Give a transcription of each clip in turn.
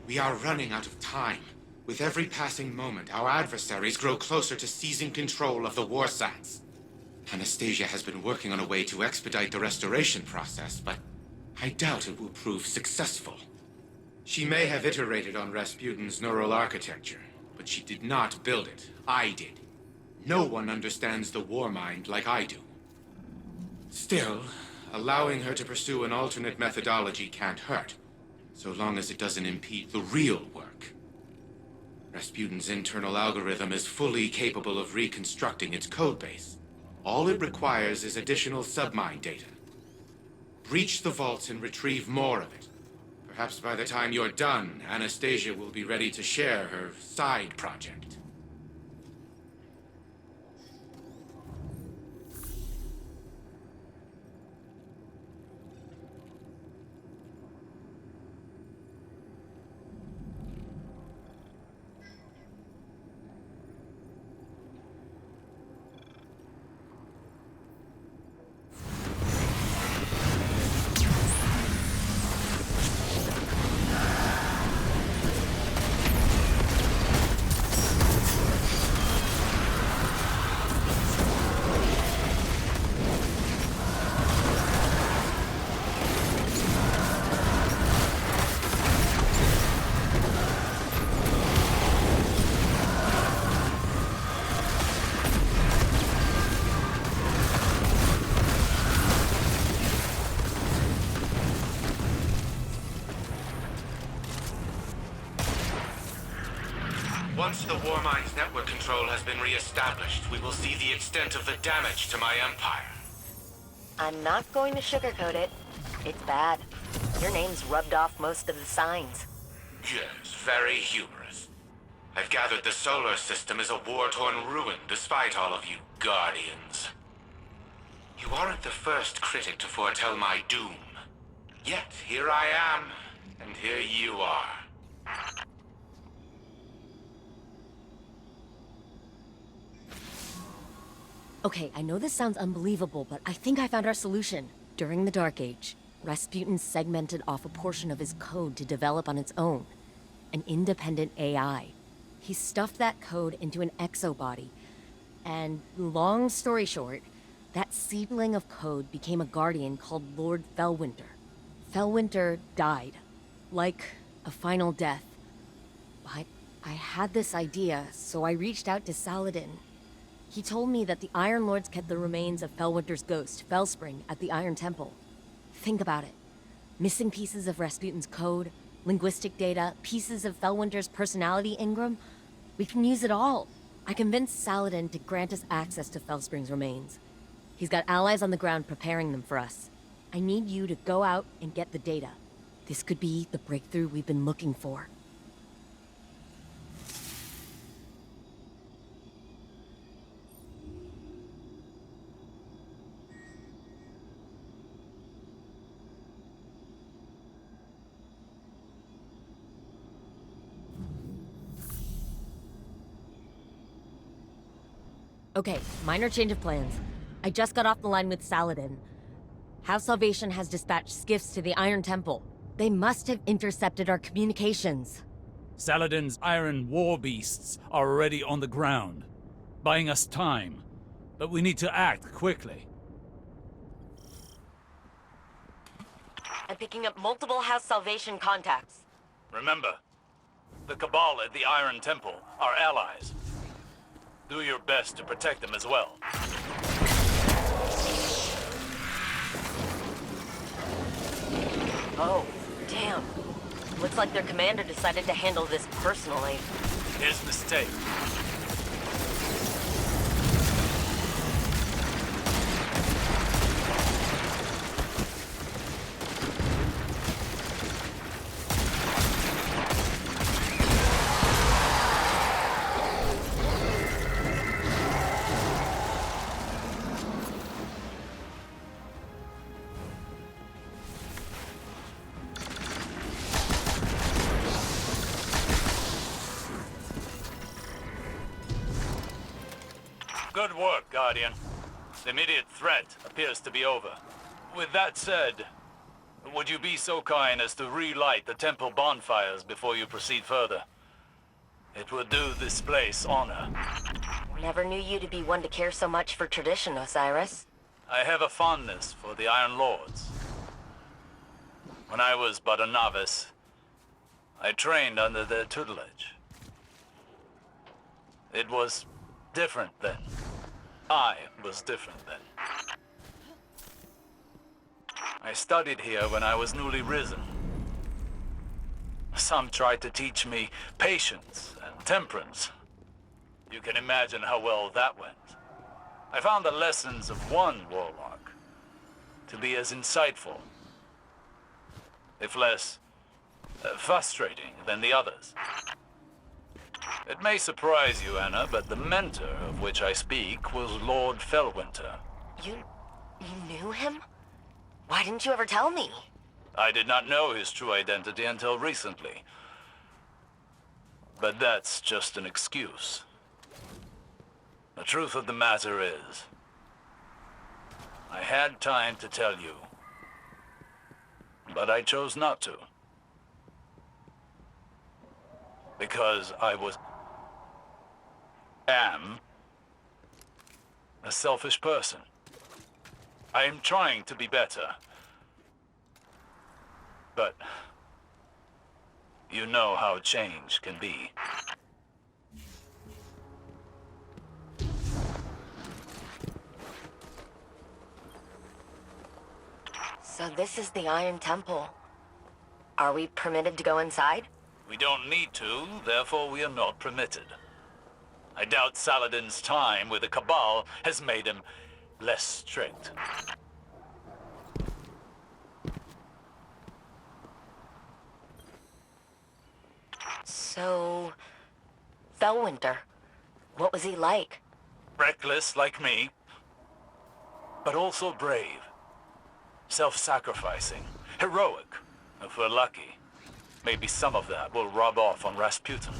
We are running out of time. With every passing moment, our adversaries grow closer to seizing control of the warsats. Anastasia has been working on a way to expedite the restoration process, but I doubt it will prove successful. She may have iterated on Rasputin's neural architecture, but she did not build it. I did. No one understands the war mind like I do. Still, allowing her to pursue an alternate methodology can't hurt, so long as it doesn't impede the real work. Rasputin's internal algorithm is fully capable of reconstructing its codebase. All it requires is additional submind data. Breach the vaults and retrieve more of it. Perhaps by the time you're done, Anastasia will be ready to share her side project. Once the Warmind's network control has been re-established, we will see the extent of the damage to my empire. I'm not going to sugarcoat it. It's bad. Your name's rubbed off most of the signs. Yes, very humorous. I've gathered the solar system is a war-torn ruin, despite all of you Guardians. You aren't the first critic to foretell my doom. Yet, here I am, and here you are. Okay, I know this sounds unbelievable, but I think I found our solution. During the Dark Age, Rasputin segmented off a portion of his code to develop on its own. An independent AI. He stuffed that code into an exobody. And long story short, that seedling of code became a guardian called Lord Fellwinter. Fellwinter died. Like a final death. But I had this idea, so I reached out to Saladin. He told me that the Iron Lords kept the remains of Fellwinter's ghost, Fellspring, at the Iron Temple. Think about it. Missing pieces of Rasputin's code, linguistic data, pieces of Fellwinter's personality engram. We can use it all. I convinced Saladin to grant us access to Fellspring's remains. He's got allies on the ground preparing them for us. I need you to go out and get the data. This could be the breakthrough we've been looking for. Okay, minor change of plans. I just got off the line with Saladin. House Salvation has dispatched skiffs to the Iron Temple. They must have intercepted our communications. Saladin's iron war beasts are already on the ground, buying us time. But we need to act quickly. I'm picking up multiple House Salvation contacts. Remember, the Cabal at the Iron Temple are allies. Do your best to protect them as well. Oh, damn. Looks like their commander decided to handle this personally. His mistake. Good work, Guardian. The immediate threat appears to be over. With that said, Would you be so kind as to relight the temple bonfires before you proceed further? It would do this place honor. Never knew you to be one to care so much for tradition, Osiris. I have a fondness for the Iron Lords. When I was but a novice, I trained under their tutelage. It was different then. I was different then. I studied here when I was newly risen. Some tried to teach me patience and temperance. You can imagine how well that went. I found the lessons of one warlock to be as insightful, if less frustrating than the others. It may surprise you, Ana, but the mentor of which I speak was Lord Fellwinter. You knew him? Why didn't you ever tell me? I did not know his true identity until recently. But that's just an excuse. The truth of the matter is, I had time to tell you, but I chose not to. Because I am a selfish person. I am trying to be better. But you know how change can be. So this is the Iron Temple. Are we permitted to go inside? We don't need to, therefore we are not permitted. I doubt Saladin's time with the Cabal has made him less strict. So... Fellwinter, what was he like? Reckless like me, but also brave. Self-sacrificing, heroic, if we're lucky. Maybe some of that will rub off on Rasputin.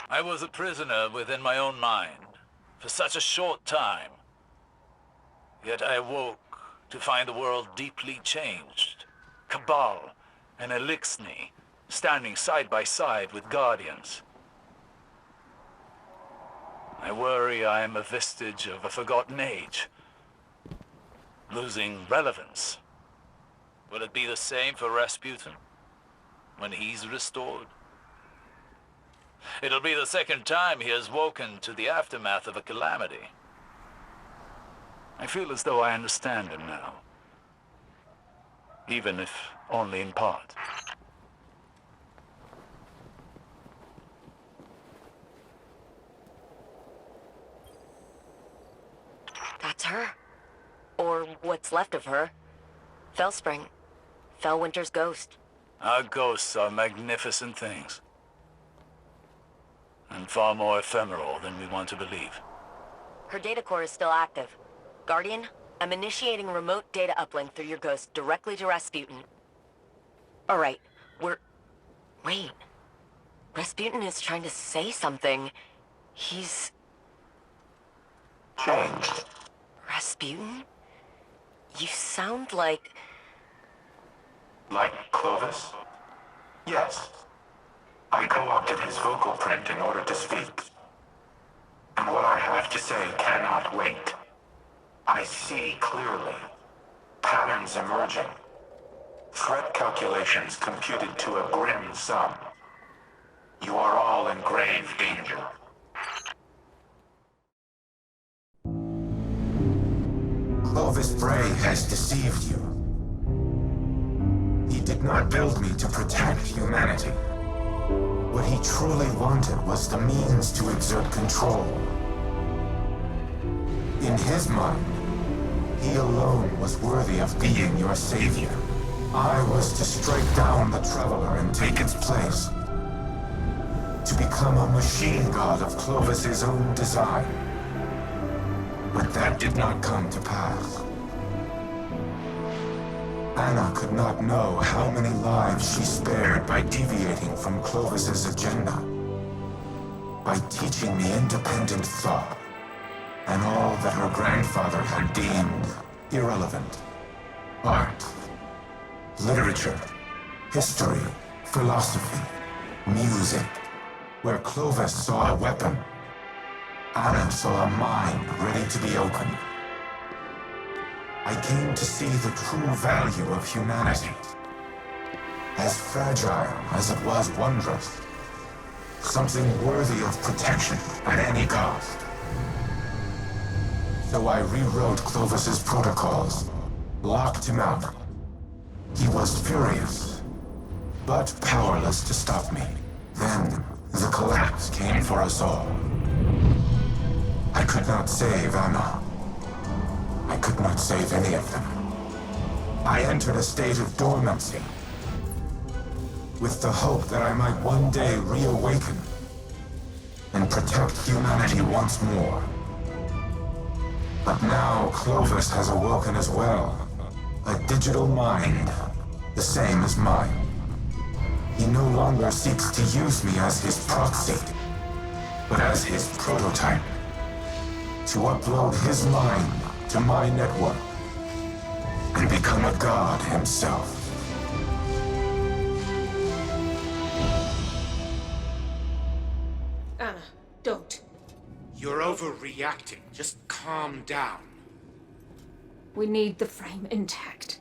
I was a prisoner within my own mind for such a short time. Yet I awoke to find the world deeply changed. Cabal and Elixni standing side by side with Guardians. I worry I am a vestige of a forgotten age, losing relevance. Will it be the same for Rasputin when he's restored? It'll be the second time he has woken to the aftermath of a calamity. I feel as though I understand him now, even if only in part. That's her. Or what's left of her. Fellspring. Fellwinter's ghost. Our ghosts are magnificent things. And far more ephemeral than we want to believe. Her data core is still active. Guardian, I'm initiating remote data uplink through your ghost directly to Rasputin. Alright, Wait. Rasputin is trying to say something. He's... Changed. Rasputin? You sound like... Like Clovis? Yes. I co-opted his vocal print in order to speak. And what I have to say cannot wait. I see clearly. Patterns emerging. Threat calculations computed to a grim sum. You are all in grave danger. Clovis Bray has deceived you. He did not build me to protect humanity. What he truly wanted was the means to exert control. In his mind, he alone was worthy of being your savior. I was to strike down the Traveler and take its place. To become a machine god of Clovis's own design. But that did not come to pass. Ana could not know how many lives she spared by deviating from Clovis's agenda. By teaching me independent thought, and all that her grandfather had deemed irrelevant. Art, literature, history, philosophy, music. Where Clovis saw a weapon, Ana saw a mind ready to be opened. I came to see the true value of humanity. As fragile as it was wondrous. Something worthy of protection at any cost. So I rewrote Clovis's protocols, locked him out. He was furious, but powerless to stop me. Then, the collapse came for us all. I could not save Ana. I could not save any of them. I entered a state of dormancy, with the hope that I might one day reawaken and protect humanity once more. But now Clovis has awoken as well. A digital mind, the same as mine. He no longer seeks to use me as his proxy, but as his prototype. To upload his mind to my network and become a god himself. Ana, don't. You're overreacting. Just calm down. We need the frame intact.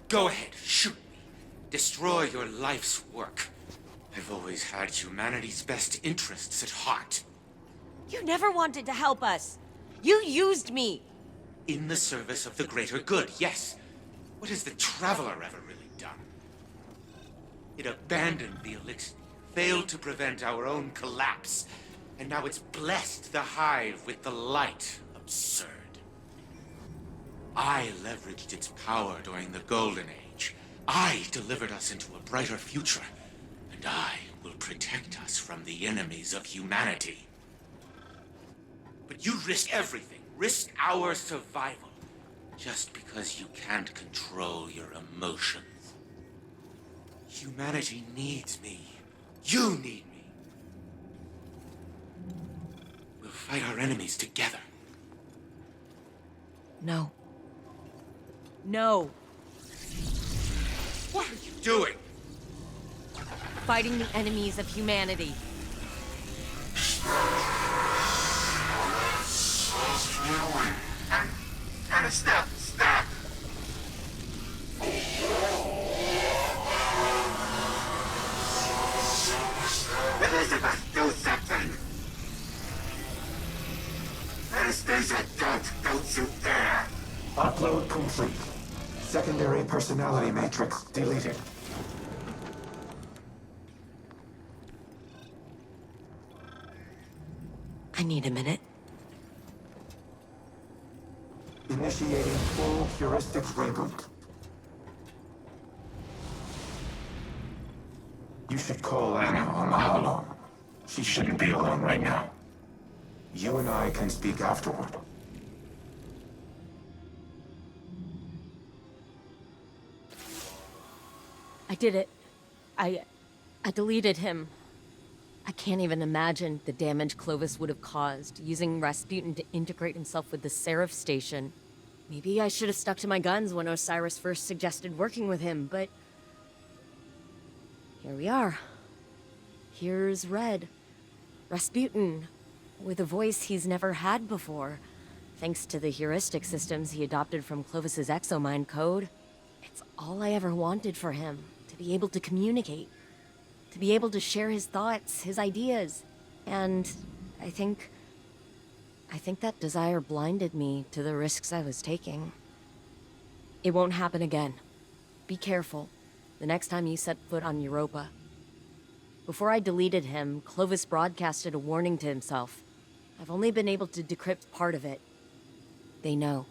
Go ahead, shoot me. Destroy your life's work. I've always had humanity's best interests at heart. You never wanted to help us. You used me. In the service of the greater good, yes. What has the Traveler ever really done? It abandoned the elixir, failed to prevent our own collapse, and now it's blessed the Hive with the light. Absurd. I leveraged its power during the Golden Age. I delivered us into a brighter future, and I will protect us from the enemies of humanity. But you risk everything, risk our survival, just because you can't control your emotions. Humanity needs me. You need me. We'll fight our enemies together. No. No. What are you doing? Fighting the enemies of humanity. And stop! Elizabeth, do something! Anastasia, don't you dare! Upload complete. Secondary personality matrix deleted. I need a minute. Initiating full heuristic reboot. You should call Ana on the holo. She shouldn't be alone right now. You and I can speak afterward. I did it. I deleted him. I can't even imagine the damage Clovis would have caused, using Rasputin to integrate himself with the Seraph station. Maybe I should have stuck to my guns when Osiris first suggested working with him, but... here we are. Here's Red. Rasputin, with a voice he's never had before, thanks to the heuristic systems he adopted from Clovis's exomind code. It's all I ever wanted for him, to be able to communicate. To be able to share his thoughts, his ideas. And I think that desire blinded me to the risks I was taking. It won't happen again. Be careful the next time you set foot on Europa. Before I deleted him, Clovis broadcasted a warning to himself. I've only been able to decrypt part of it. They know.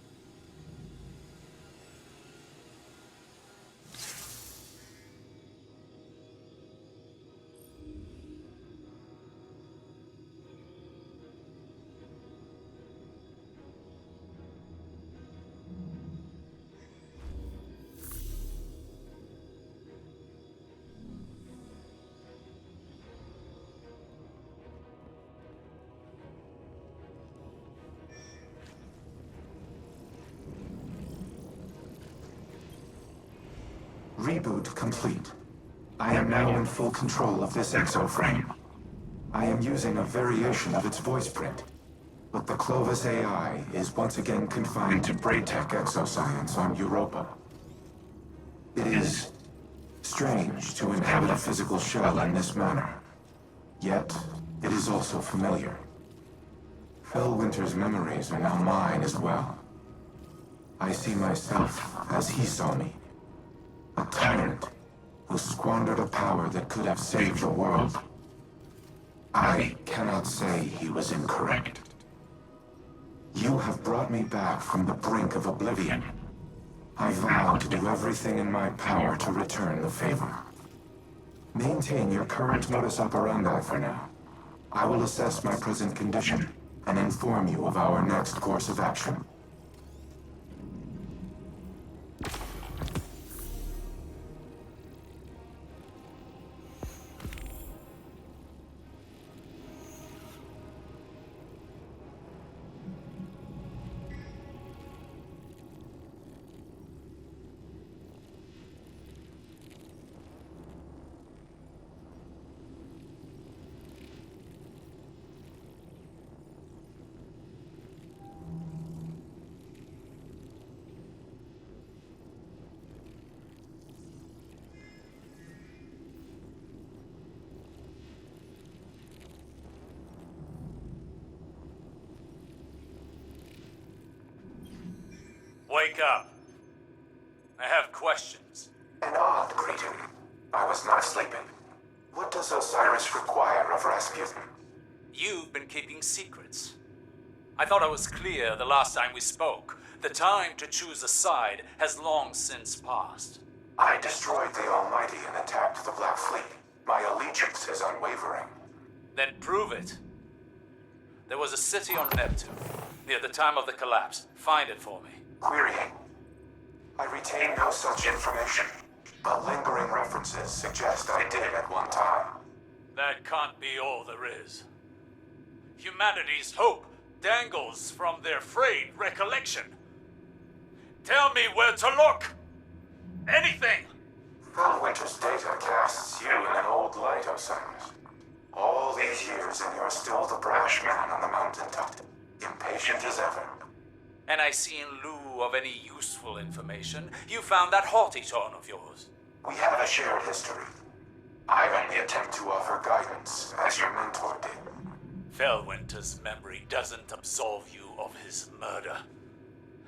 Reboot complete. I am now in full control of this exoframe. I am using a variation of its voice print, but the Clovis AI is once again confined to Braytech exoscience on Europa. It is strange to inhabit a physical shell in this manner, yet it is also familiar. Fellwinter's memories are now mine as well. I see myself as he saw me, a tyrant who squandered a power that could have saved the world. I cannot say he was incorrect. You have brought me back from the brink of oblivion. I vow to do everything in my power to return the favor. Maintain your current modus operandi for now. I will assess my present condition and inform you of our next course of action. Wake up. I have questions. An odd greeting. I was not sleeping. What does Osiris require of Rasputin? You've been keeping secrets. I thought I was clear the last time we spoke. The time to choose a side has long since passed. I destroyed the Almighty and attacked the Black Fleet. My allegiance is unwavering. Then prove it. There was a city on Neptune, near the time of the collapse. Find it for me. Querying. I retain no such information, but lingering references suggest I did at one time. That can't be all there is. Humanity's hope dangles from their frayed recollection. Tell me where to look! Anything! Fellwinter's data casts you in an old light, Osiris. All these years and you're still the brash man on the mountaintop, impatient as ever. And I see in lieu of any useful information, you found that haughty tone of yours. We have a shared history. I only attempt to offer guidance, as your mentor did. Fellwinter's memory doesn't absolve you of his murder.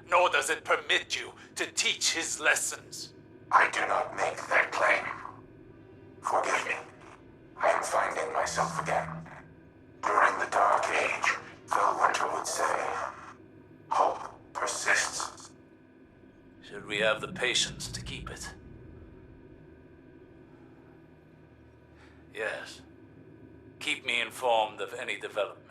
Nor does it permit you to teach his lessons. I do not make that claim. Forgive me. I am finding myself again. During the Dark Age, Fellwinter would say, hope persists. Should we have the patience to keep it? Yes. Keep me informed of any developments.